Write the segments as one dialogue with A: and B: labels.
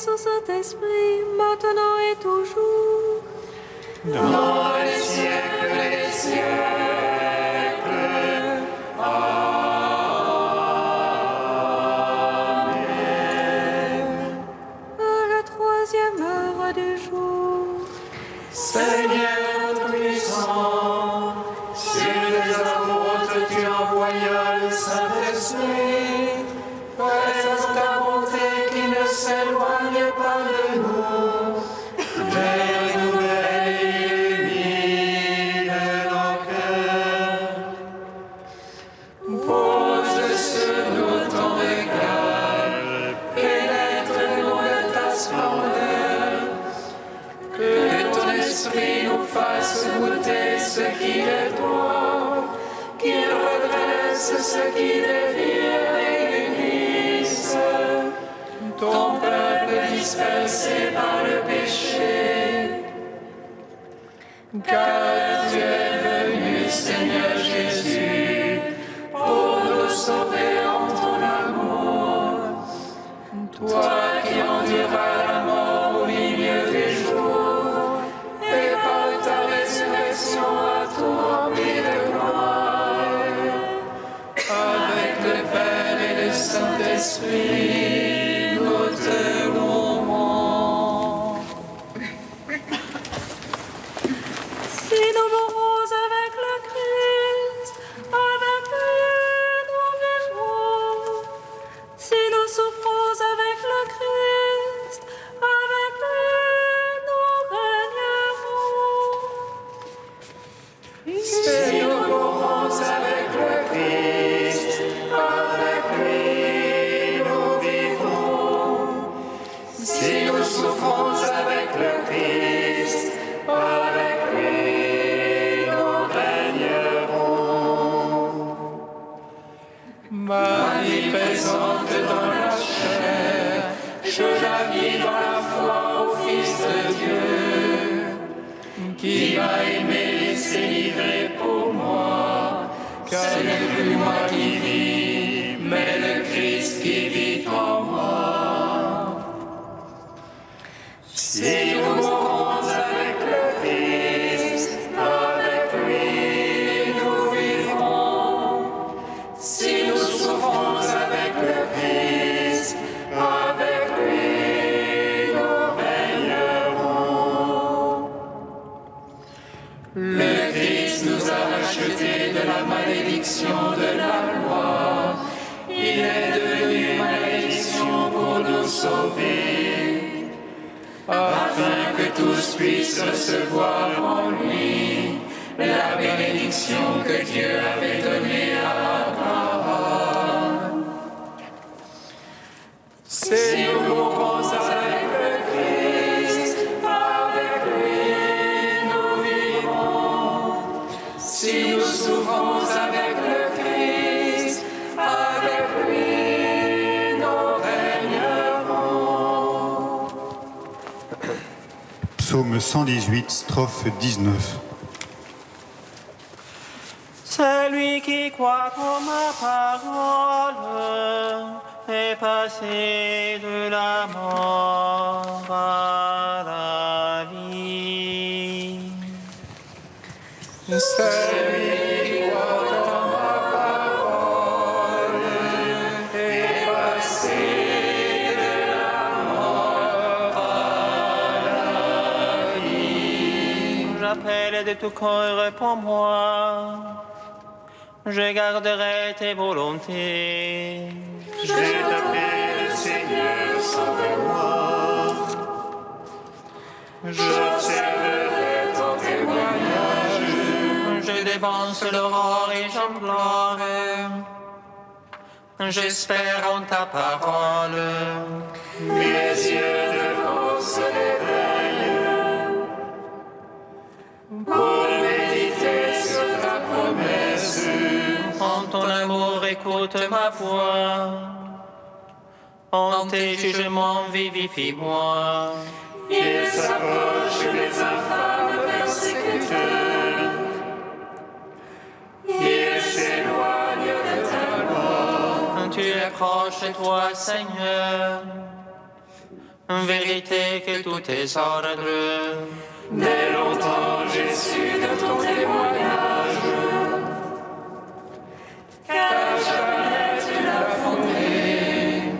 A: Fils, au Saint-Esprit, maintenant et toujours.
B: Dans les siècles des siècles. Amen.
A: À la troisième heure du jour.
B: Seigneur puissant, sur les apôtres tu envoyas le Saint-Esprit, présente ta bonté qui ne s'éloigne pas de nous, mais renouvelle et illumine nos cœurs. Pose sur nous ton regard, pénètre-nous de ta splendeur, que ton esprit nous fasse goûter ce qui est toi, qu'il redresse ce qui dévie et unisse ton peuple dispersé par le péché. Car tu es venu, Seigneur Jésus, pour nous sauver en ton amour. Toi qui enduras la mort au milieu des jours, et par ta résurrection à tout rempli de gloire, avec le Père et le Saint-Esprit, nous te louons.
A: Si nous mourons avec le Christ, avec lui nous vivrons. Si nous souffrons avec le Christ, avec lui nous régnerons.
B: Si nous mourons avec le Christ, avec lui nous vivrons. Si nous souffrons avec le Christ, avec lui nous régnerons. Ma vie présente dans la chair, je la vis dans la foi au Fils de Dieu, qui m'a aimé et s'est livré pour moi, car ce n'est plus moi qui vis, mais le Christ qui vit en moi. Si nous mourons avec le Christ, avec lui nous vivrons. Si nous souffrons avec le Christ, avec lui nous régnerons. Le Christ nous a rachetés de la malédiction de la loi. Il est devenu malédiction pour nous sauver, afin que tous puissent recevoir en lui la bénédiction que Dieu avait donnée à Abraham. Si nous mourons avec le Christ, avec lui nous vivrons. Si nous souffrons avec le Christ, avec lui nous régnerons.
C: Psaume 118, strophe 19.
D: Celui qui croit en ma parole est passé de la mort à la vie.
B: Celui qui croit en ma parole est passé de la mort à la vie.
D: J'appelle de tout cœur, réponds-moi. Je garderai tes volontés.
B: Je t'appelle, Seigneur, sauve-moi. J'observerai ton témoignage.
D: Je dévance l'aurore et j'implore. J'espère en ta parole.
B: Mes yeux devant se réveillent pour méditer sur ta promesse.
D: En ton amour, écoute ma voix. En tes jugements, vivifie-moi.
B: Il s'approche des infâmes persécuteurs. Il s'éloigne de ta loi.
D: Tu approches, toi, Seigneur. vérité que tout est ordre.
B: Dès longtemps j'ai su de ton témoignage, car jamais tu l'as fondé.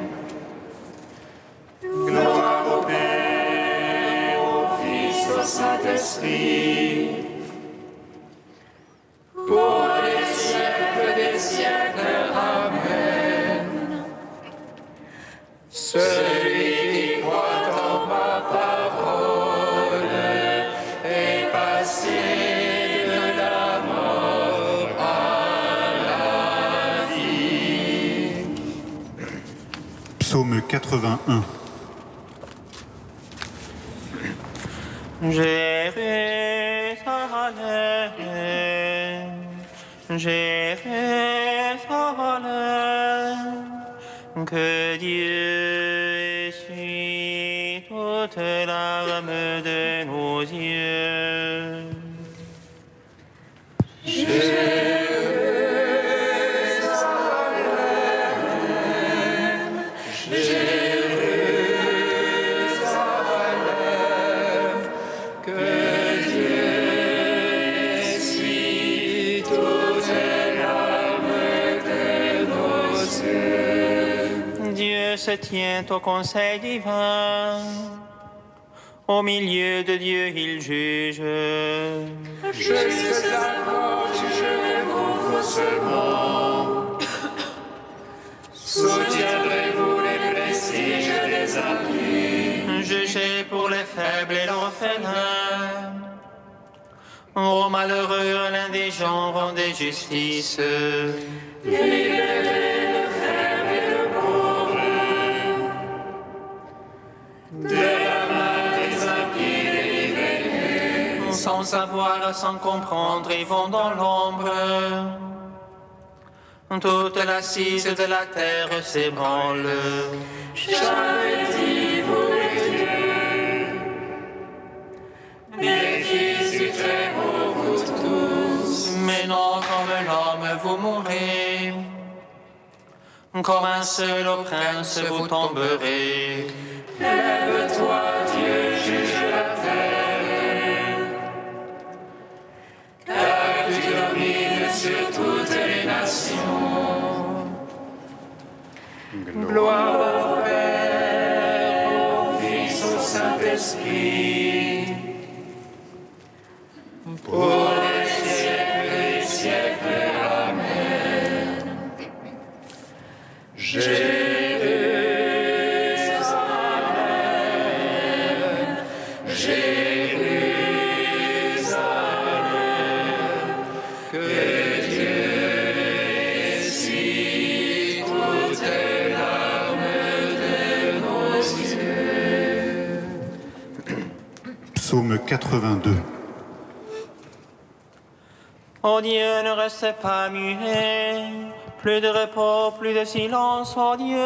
B: Gloire au Père, au Fils, au Saint-Esprit, pour les siècles des siècles. Amen. Celui qui croit en ma parole est passé de la mort à la vie.
C: Psaume 81.
D: Jérusalem, que Dieu essuie toute larme de nos yeux. Dieu se tient au conseil divin. Au milieu de Dieu, il juge.
B: Jusque à quand jugerez-vous seulement? Soutiendrez-vous les prestiges des amis?
D: Jugez pour les faibles et l'orphelin. Aux malheureux, à l'indigent, rendez justice.
B: Libérez le faible et le pauvre de la main des impies, délivrez-les.
D: Sans savoir, sans comprendre, ils vont dans l'ombre. Toute l'assise de la terre s'ébranle.
B: J'avais dit, vous les dieux, les fils du Très-Haut, vous tous.
D: Mais non, comme l'homme, vous mourrez. Comme un seul au prince, vous tomberez.
B: Lève-toi, Dieu, juge la terre, car tu domines sur toutes les nations. Gloire au Père, au Fils, au Saint-Esprit, pour les siècles des siècles. Amen.
C: Psaume 82.
D: Oh Dieu, ne reste pas muet, plus de repos, plus de silence, oh Dieu.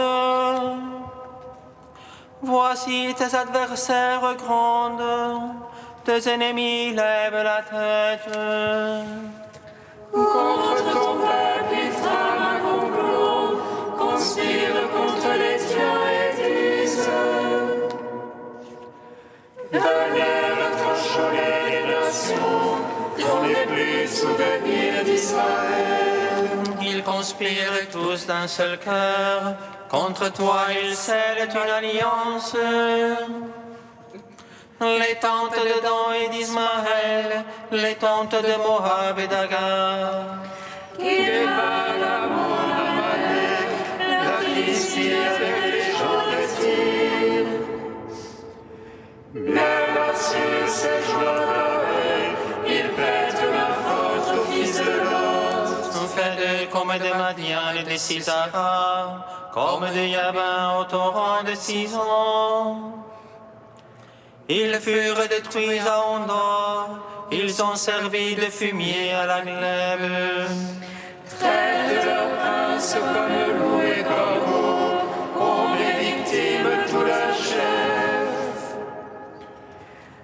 D: Voici tes adversaires grondent, tes ennemis lèvent la tête.
B: Contre ton peuple, ils trament un complot, conspirent contre les tiens et disent: venez retrancher les nations, pour ne plus souvenir d'Israël.
D: Ils conspirent tous d'un seul cœur, contre toi ils scellent une alliance. Les tentes de Dan et d'Ismaël, les tentes de Moab et d'Agar.
B: Guébal, Ammon, Amalek, la Philistie avec les gens de Tyr. Même Assur séjourne, il prête la force au fils de Lot.
D: Faites comme de Madian et de Sisara, comme de Yabin au torrent de Sison. Ils furent détruits à Ondor, ils ont servi de fumier à la glèbe.
B: Traite leurs princes comme loups et corbeaux, ont les victimes tout l'achèvent.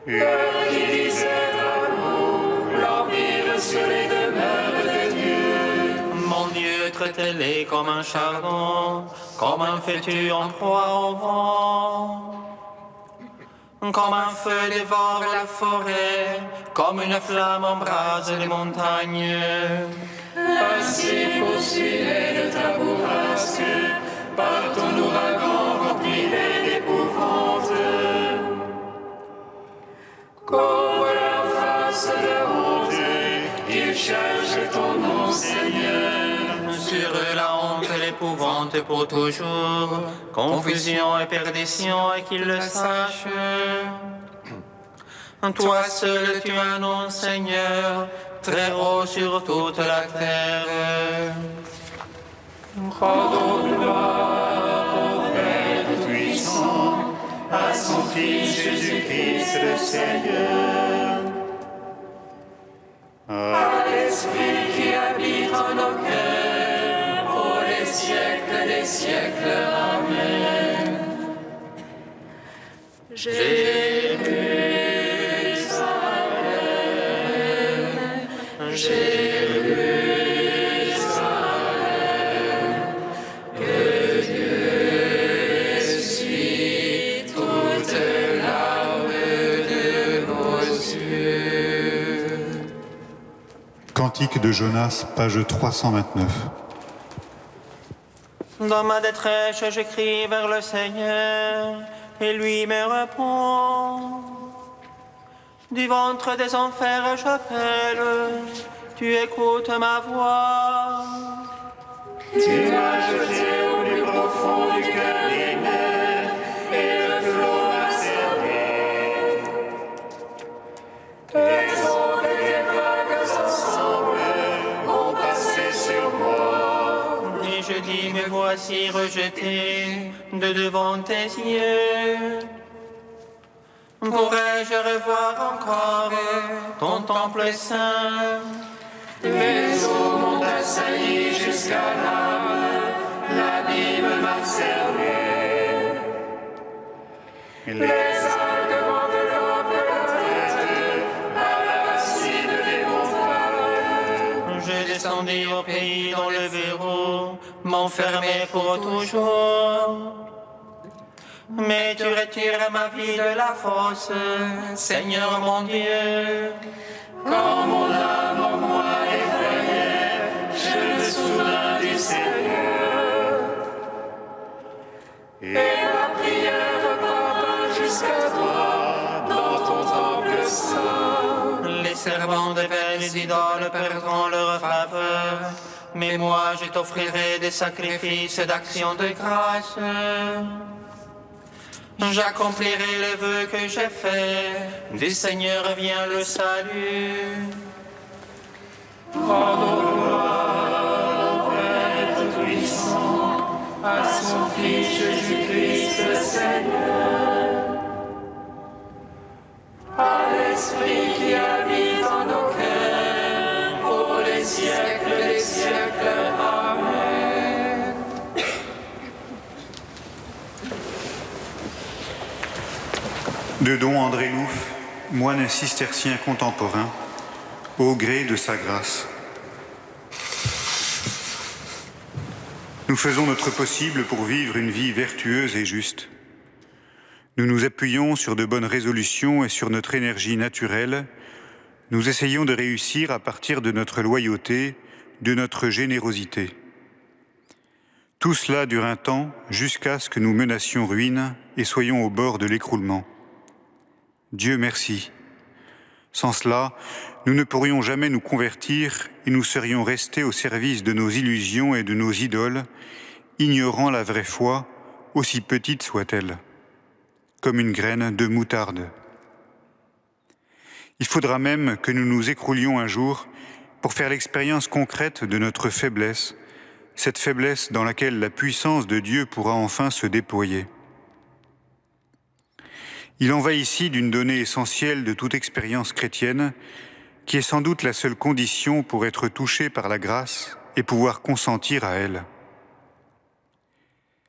B: Eux qui disaient d'amour, l'empire sur les demeures de Dieu.
D: Mon Dieu, traitez-les comme un chardon, comme un fétu en proie au vent. Comme un feu dévore la forêt, comme une flamme embrase les montagnes.
B: Ainsi poursuivez de ta bourrasque, par ton ouragan remplis-les d'épouvante. Couvre leur face de honte, ils cherchent ton nom, Seigneur.
D: Sur eux la honte et l'épouvante pour toujours, confusion et perdition, et qu'ils le sachent. Toi seul tu annonces, Seigneur, très haut sur toute la terre.
B: Rendons gloire au Père Tout-Puissant, à son Fils Jésus-Christ le Seigneur, à l'Esprit qui habite en nos cœurs, pour les siècles des siècles. Amen.
C: Cantique de Jonas, page 329.
D: Dans ma détresse, je crie vers le Seigneur, et lui me répond. Du ventre des enfers, j'appelle, tu écoutes ma voix.
B: Tu m'as jeté au plus profond du cœur des mers, et le flot m'a servi. Les ondes et les vagues ensemble ont passé sur moi.
D: Et je dis, me voici rejeté de devant tes yeux. Pourrais-je revoir encore ton temple saint?
B: Les eaux m'ont assailli jusqu'à l'âme, l'abîme m'a cerné. Les algues m'enveloppent la tête, à la racine des montagnes.
D: Je descendis au pays dont le verrou m'enfermait pour toujours. Mais tu retires ma vie de la fosse, Seigneur mon Dieu.
B: Quand mon âme en moi effrayait, je me souvins du Seigneur. Et ma prière parvint jusqu'à toi, dans ton temple saint.
D: Les servants des belles idoles perdront leur faveur, mais moi je t'offrirai des sacrifices d'action de grâce. J'accomplirai les vœux que j'ai faits, du Seigneur vient le salut.
B: Rendons gloire au Père Tout-Puissant, à son Fils Jésus-Christ le Seigneur, à l'Esprit qui habite en nos cœurs, pour les siècles des siècles. Amen.
C: De Don André Louf, moine cistercien contemporain, au gré de sa grâce. Nous faisons notre possible pour vivre une vie vertueuse et juste. Nous nous appuyons sur de bonnes résolutions et sur notre énergie naturelle. Nous essayons de réussir à partir de notre loyauté, de notre générosité. Tout cela dure un temps jusqu'à ce que nous menassions ruine et soyons au bord de l'écroulement. Dieu merci. Sans cela, nous ne pourrions jamais nous convertir et nous serions restés au service de nos illusions et de nos idoles, ignorant la vraie foi, aussi petite soit-elle, comme une graine de moutarde. Il faudra même que nous nous écroulions un jour pour faire l'expérience concrète de notre faiblesse, cette faiblesse dans laquelle la puissance de Dieu pourra enfin se déployer. Il en va ici d'une donnée essentielle de toute expérience chrétienne, qui est sans doute la seule condition pour être touché par la grâce et pouvoir consentir à elle.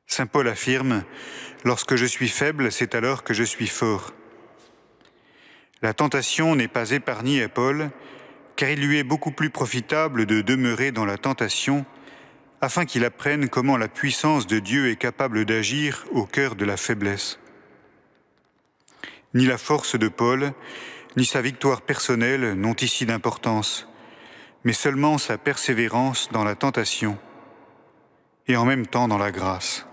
C: Saint Paul affirme « Lorsque je suis faible, c'est alors que je suis fort ». La tentation n'est pas épargnée à Paul, car il lui est beaucoup plus profitable de demeurer dans la tentation, afin qu'il apprenne comment la puissance de Dieu est capable d'agir au cœur de la faiblesse. Ni la force de Paul, ni sa victoire personnelle n'ont ici d'importance, mais seulement sa persévérance dans la tentation et en même temps dans la grâce.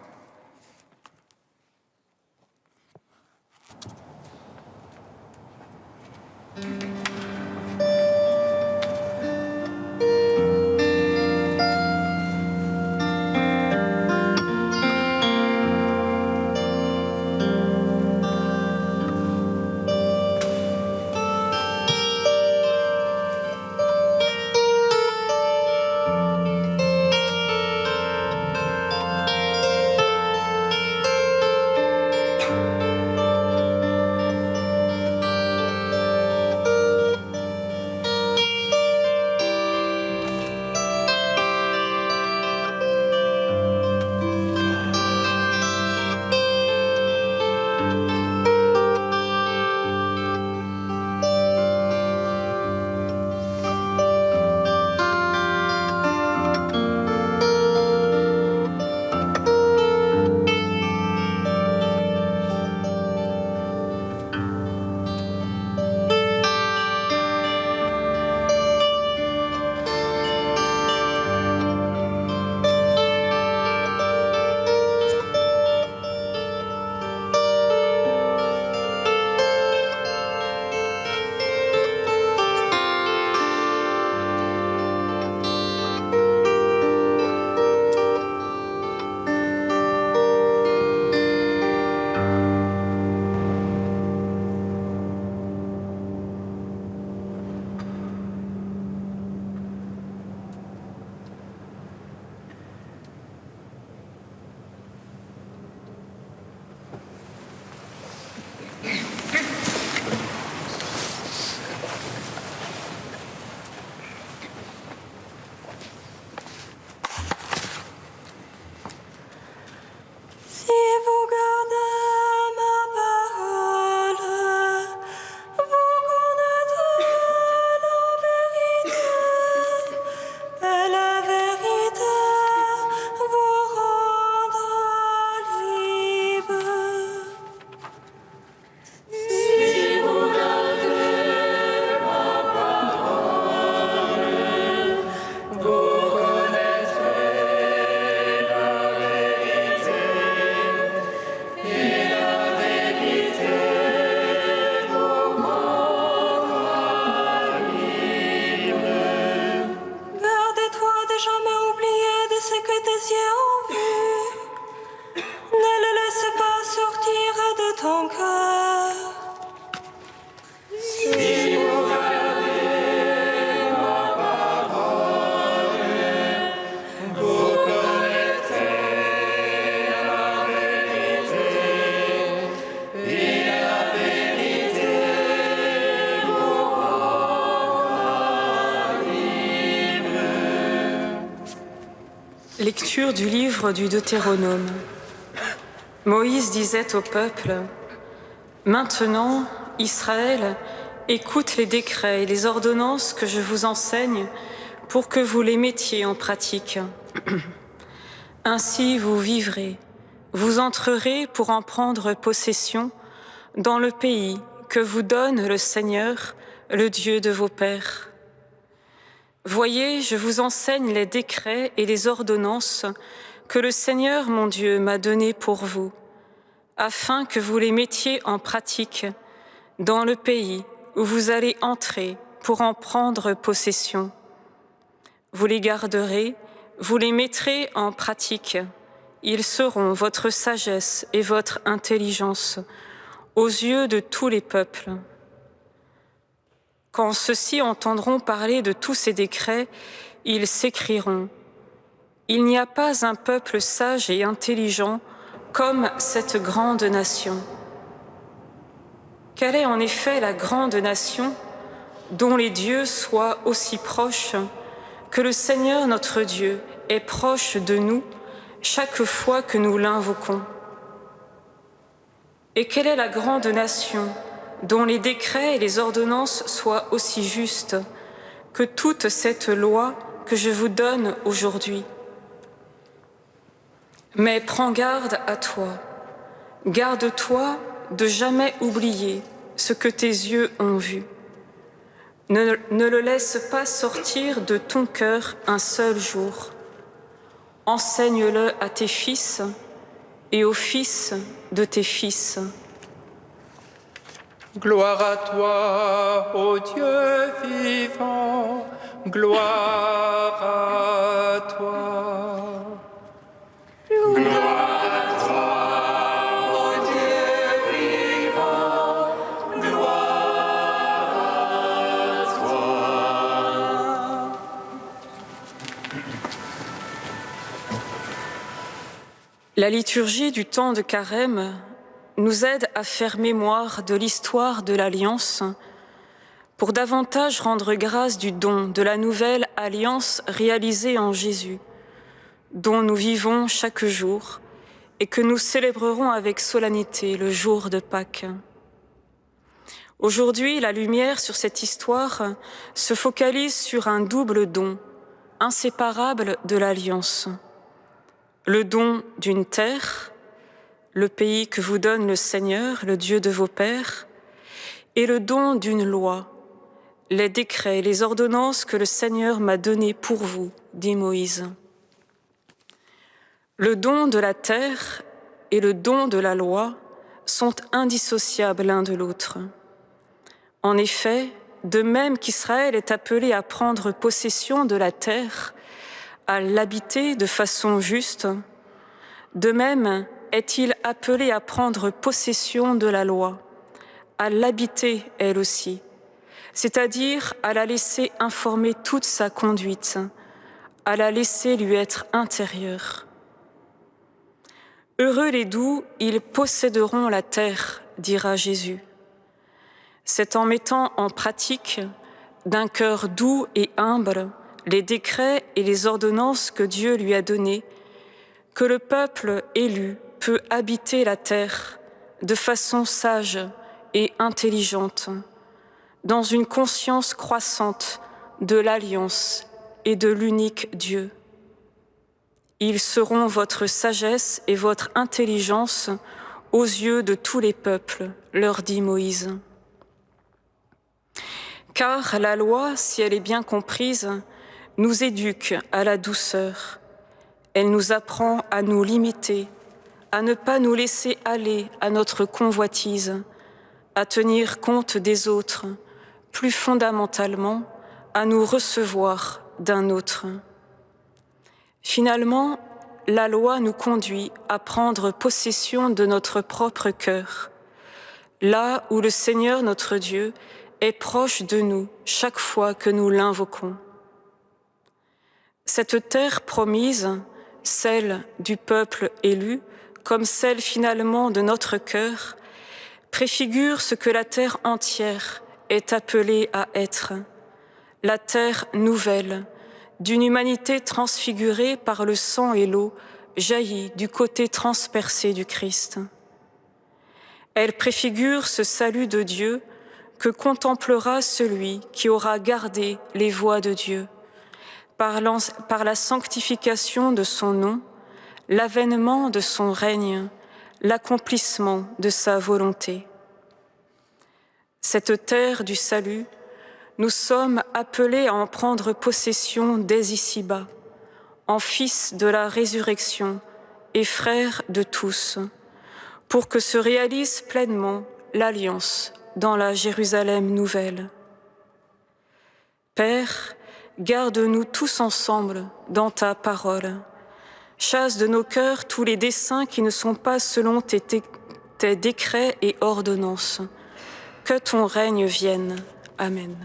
E: Lecture du livre du Deutéronome. Moïse disait au peuple : « Maintenant, Israël, écoute les décrets et les ordonnances que je vous enseigne pour que vous les mettiez en pratique. Ainsi vous vivrez, vous entrerez pour en prendre possession dans le pays que vous donne le Seigneur, le Dieu de vos pères. Voyez, je vous enseigne les décrets et les ordonnances que le Seigneur mon Dieu m'a donnés pour vous, afin que vous les mettiez en pratique dans le pays où vous allez entrer pour en prendre possession. Vous les garderez, vous les mettrez en pratique. Ils seront votre sagesse et votre intelligence aux yeux de tous les peuples. Quand ceux-ci entendront parler de tous ces décrets, ils s'écrieront : il n'y a pas un peuple sage et intelligent comme cette grande nation. Quelle est en effet la grande nation dont les dieux soient aussi proches, que le Seigneur notre Dieu est proche de nous chaque fois que nous l'invoquons? Et quelle est la grande nation dont les décrets et les ordonnances soient aussi justes que toute cette loi que je vous donne aujourd'hui? Mais prends garde à toi, garde-toi de jamais oublier ce que tes yeux ont vu. Ne le laisse pas sortir de ton cœur un seul jour. Enseigne-le à tes fils et aux fils de tes fils.
B: Gloire à toi, ô Dieu vivant, gloire à toi.
A: Gloire
B: à toi, ô Dieu vivant, gloire à toi.
E: La liturgie du temps de Carême nous aide à faire mémoire de l'histoire de l'Alliance pour davantage rendre grâce du don de la nouvelle alliance réalisée en Jésus, dont nous vivons chaque jour et que nous célébrerons avec solennité le jour de Pâques. Aujourd'hui, la lumière sur cette histoire se focalise sur un double don, inséparable de l'Alliance. Le don d'une terre, le pays que vous donne le Seigneur, le Dieu de vos pères, et le don d'une loi, les décrets, les ordonnances que le Seigneur m'a donnés pour vous, dit Moïse. Le don de la terre et le don de la loi sont indissociables l'un de l'autre. En effet, de même qu'Israël est appelé à prendre possession de la terre, à l'habiter de façon juste, de même est-il appelé à prendre possession de la loi, à l'habiter elle aussi, c'est-à-dire à la laisser informer toute sa conduite, à la laisser lui être intérieure. Heureux les doux, ils posséderont la terre, dira Jésus. C'est en mettant en pratique, d'un cœur doux et humble, les décrets et les ordonnances que Dieu lui a donnés, que le peuple élu peut habiter la terre de façon sage et intelligente, dans une conscience croissante de l'alliance et de l'unique Dieu. Ils seront votre sagesse et votre intelligence aux yeux de tous les peuples, leur dit Moïse. Car la loi, si elle est bien comprise, nous éduque à la douceur. Elle nous apprend à nous limiter, à ne pas nous laisser aller à notre convoitise, à tenir compte des autres, plus fondamentalement, à nous recevoir d'un autre. Finalement, la loi nous conduit à prendre possession de notre propre cœur, là où le Seigneur notre Dieu est proche de nous chaque fois que nous l'invoquons. Cette terre promise, celle du peuple élu, comme celle finalement de notre cœur, préfigure ce que la terre entière est appelée à être, la terre nouvelle, d'une humanité transfigurée par le sang et l'eau, jaillie du côté transpercé du Christ. Elle préfigure ce salut de Dieu que contemplera celui qui aura gardé les voies de Dieu, par la sanctification de son nom, l'avènement de son règne, l'accomplissement de sa volonté. Cette terre du salut, nous sommes appelés à en prendre possession dès ici-bas, en fils de la résurrection et frères de tous, pour que se réalise pleinement l'alliance dans la Jérusalem nouvelle. Père, garde-nous tous ensemble dans ta parole. Chasse de nos cœurs tous les desseins qui ne sont pas selon tes décrets et ordonnances. Que ton règne vienne. Amen.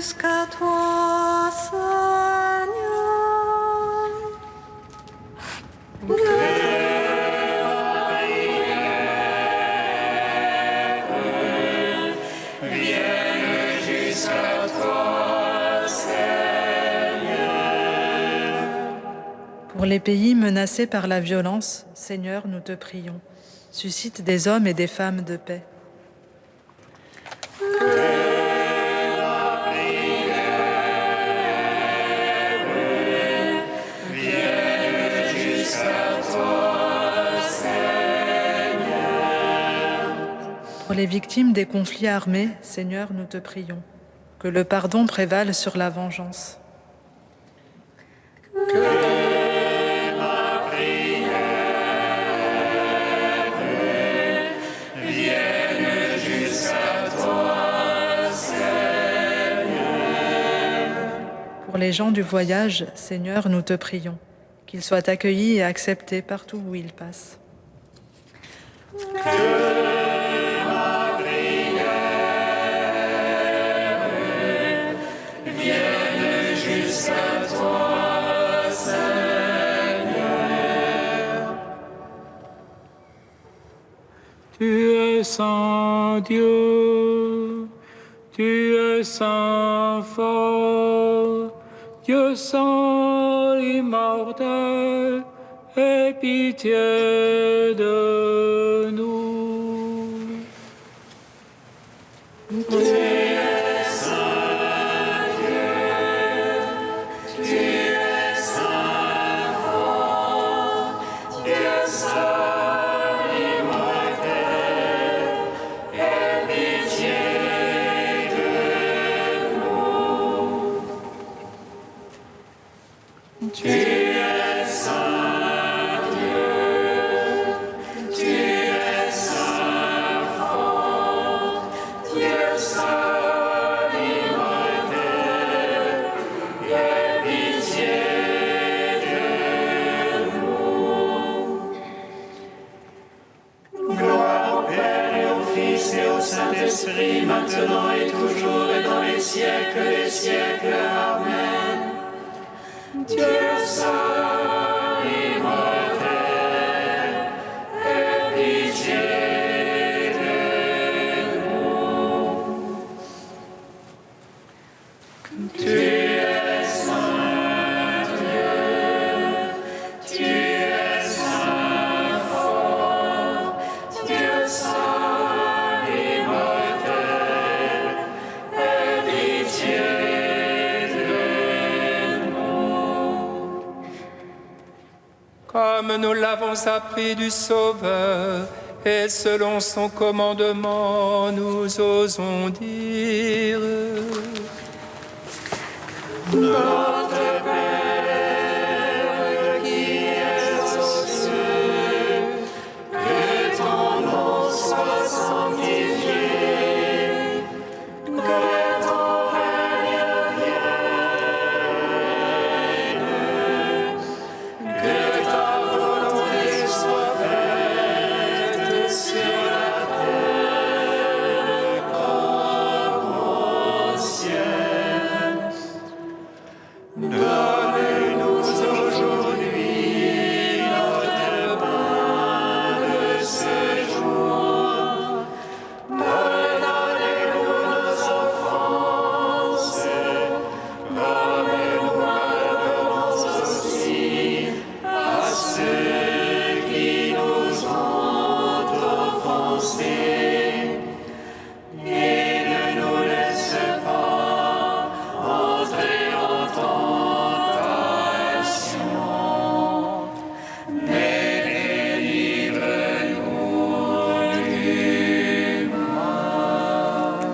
A: jusqu'à toi, Seigneur.
F: Pour les pays menacés par la violence, Seigneur, nous te prions. Suscite des hommes et des femmes de paix. Pour les victimes des conflits armés, Seigneur, nous te prions. Que le pardon prévale sur la vengeance. Pour les gens du voyage, Seigneur, nous te prions, qu'ils soient accueillis et acceptés partout où ils passent.
B: Tu es saint Dieu, tu es saint fort, Dieu saint immortel, aie pitié de nous. Tu es saint Dieu, tu es saint fort, Dieu saint. Tu es saint Dieu, tu es saint fort, Dieu saint immortel, aie pitié de nous. Gloire au Père et au Fils et au Saint-Esprit, maintenant et toujours et dans les siècles des siècles. Amen. Dieu saint immortel, aie pitié de nous. Tu es saint Dieu, tu es saint fort, Dieu saint immortel, aie pitié. Comme nous l'avons appris du Sauveur, et selon son commandement, nous osons dire: Notre Père qui es aux cieux, que ton nom soit sanctifié, que ton règne vienne, que ta volonté soit faite sur la terre comme au ciel. Donne-nous aujourd'hui notre pain de ce jour. Pardonnez-nous nos offenses, comme nous pardonnons aussi à ceux qui nous ont offensés. Et ne nous laisse pas entrer en tentation, mais délivre-nous du mal.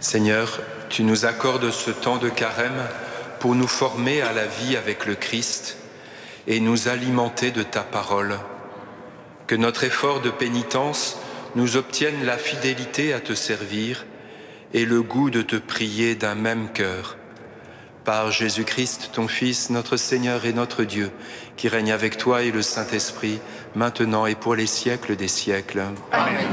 G: Seigneur, tu nous accordes ce temps de carême pour nous former à la vie avec le Christ et nous alimenter de ta parole. Que notre effort de pénitence nous obtienne la fidélité à te servir et le goût de te prier d'un même cœur. Par Jésus-Christ, ton Fils, notre Seigneur et notre Dieu, qui règne avec toi et le Saint-Esprit, maintenant et pour les siècles des siècles.
B: Amen.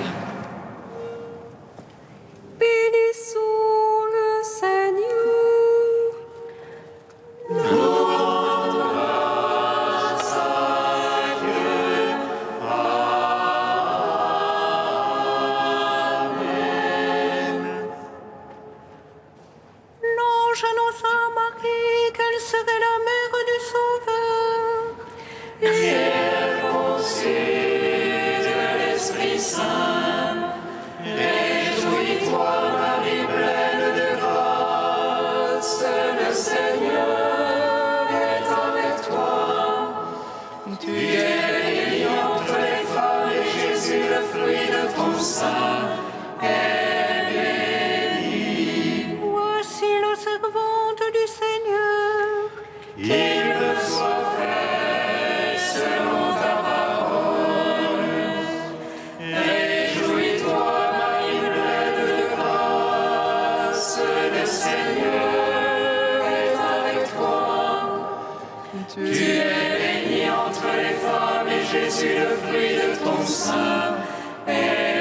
B: le fruit de ton sein, et